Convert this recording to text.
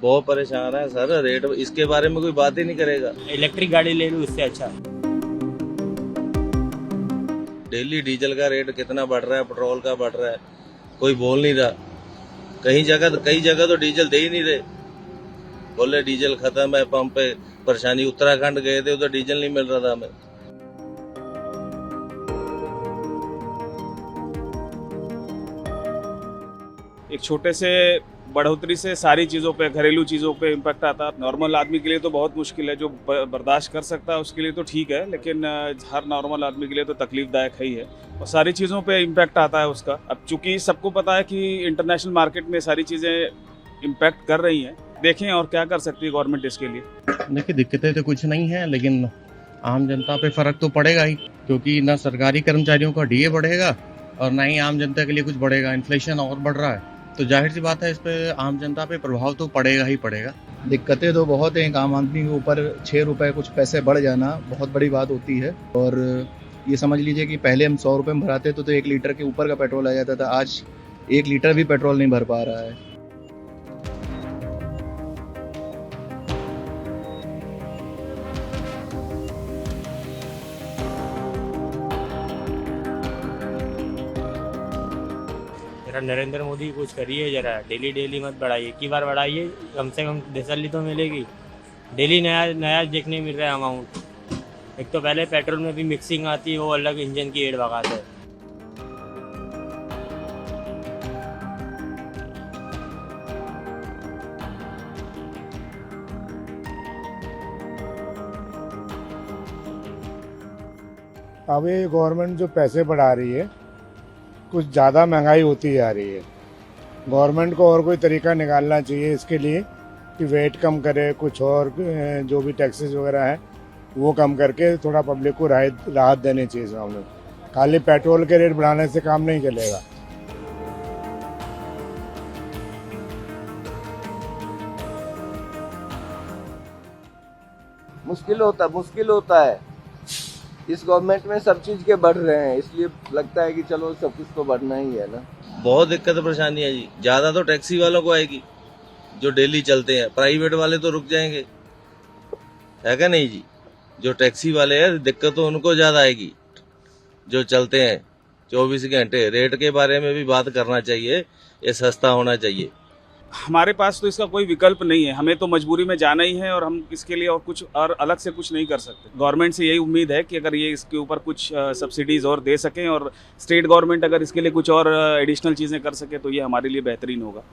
बहुत परेशान है सर। रेट इसके बारे में कोई बात ही नहीं करेगा। इलेक्ट्रिक गाड़ी ले लूँ उससे अच्छा। डेली डीजल का रेट कितना बढ़ रहा है, पेट्रोल का बढ़ रहा है, कोई बोल नहीं रहा। कई जगह तो डीजल दे ही नहीं रहे, बोले डीजल खत्म है पंप पे। परेशानी, उत्तराखंड गए थे उधर डीजल नहीं मिल रहा था हमें। एक छोटे से बढ़ोतरी से सारी चीज़ों पे, घरेलू चीज़ों पे इम्पैक्ट आता है। नॉर्मल आदमी के लिए तो बहुत मुश्किल है, जो बर्दाश्त कर सकता है उसके लिए तो ठीक है, लेकिन हर नॉर्मल आदमी के लिए तो तकलीफदायक है ही है। और सारी चीज़ों पे इम्पैक्ट आता है उसका। अब चूंकि सबको पता है कि इंटरनेशनल मार्केट में सारी चीज़ें इम्पैक्ट कर रही हैं, देखें और क्या कर सकती है गवर्नमेंट इसके लिए। देखिए, दिक्कतें तो कुछ नहीं है, लेकिन आम जनता पे फर्क तो पड़ेगा ही, क्योंकि ना सरकारी कर्मचारियों का डीए बढ़ेगा और ना ही आम जनता के लिए कुछ बढ़ेगा। इन्फ्लेशन और बढ़ रहा है, तो जाहिर सी बात है इस पे आम जनता पे प्रभाव तो पड़ेगा ही पड़ेगा। दिक्कतें तो बहुत हैं। आम आदमी के ऊपर 6 रुपए कुछ पैसे बढ़ जाना बहुत बड़ी बात होती है। और ये समझ लीजिए कि पहले हम 100 रुपए में भराते तो 1 लीटर के ऊपर का पेट्रोल आ जाता था। आज 1 लीटर भी पेट्रोल नहीं भर पा रहा है। जरा नरेंद्र मोदी कुछ करिए, जरा डेली डेली मत बढ़ाइए, एक ही बार बढ़ाइए, कम से कम तसल्ली तो मिलेगी। डेली नया नया देखने मिल रहा है अमाउंट। एक तो पहले पेट्रोल में भी मिक्सिंग आती है, वो अलग इंजन की एड भगाता है। अभी गवर्नमेंट जो पैसे बढ़ा रही है, कुछ ज़्यादा महंगाई होती जा रही है। गवर्नमेंट को और कोई तरीका निकालना चाहिए इसके लिए कि वेट कम करे, कुछ और जो भी टैक्सेस वगैरह हैं वो कम करके थोड़ा पब्लिक को राहत देनी चाहिए इस मामले में। खाली पेट्रोल के रेट बढ़ाने से काम नहीं चलेगा। मुश्किल होता है। इस गवर्नमेंट में सब चीज के बढ़ रहे हैं, इसलिए लगता है कि चलो सब कुछ तो बढ़ना ही है ना। बहुत दिक्कत परेशानी है जी। ज्यादा तो टैक्सी वालों को आएगी जो डेली चलते हैं, प्राइवेट वाले तो रुक जाएंगे, है क्या नहीं जी। जो टैक्सी वाले हैं दिक्कत तो उनको ज्यादा आएगी, जो चलते हैं 24 घंटे। रेट के बारे में भी बात करना चाहिए, ये सस्ता होना चाहिए। हमारे पास तो इसका कोई विकल्प नहीं है, हमें तो मजबूरी में जाना ही है और हम इसके लिए और अलग से कुछ नहीं कर सकते। गवर्नमेंट से यही उम्मीद है कि अगर ये इसके ऊपर कुछ सब्सिडीज और दे सकें और स्टेट गवर्नमेंट अगर इसके लिए कुछ और एडिशनल चीज़ें कर सके तो ये हमारे लिए बेहतरीन होगा।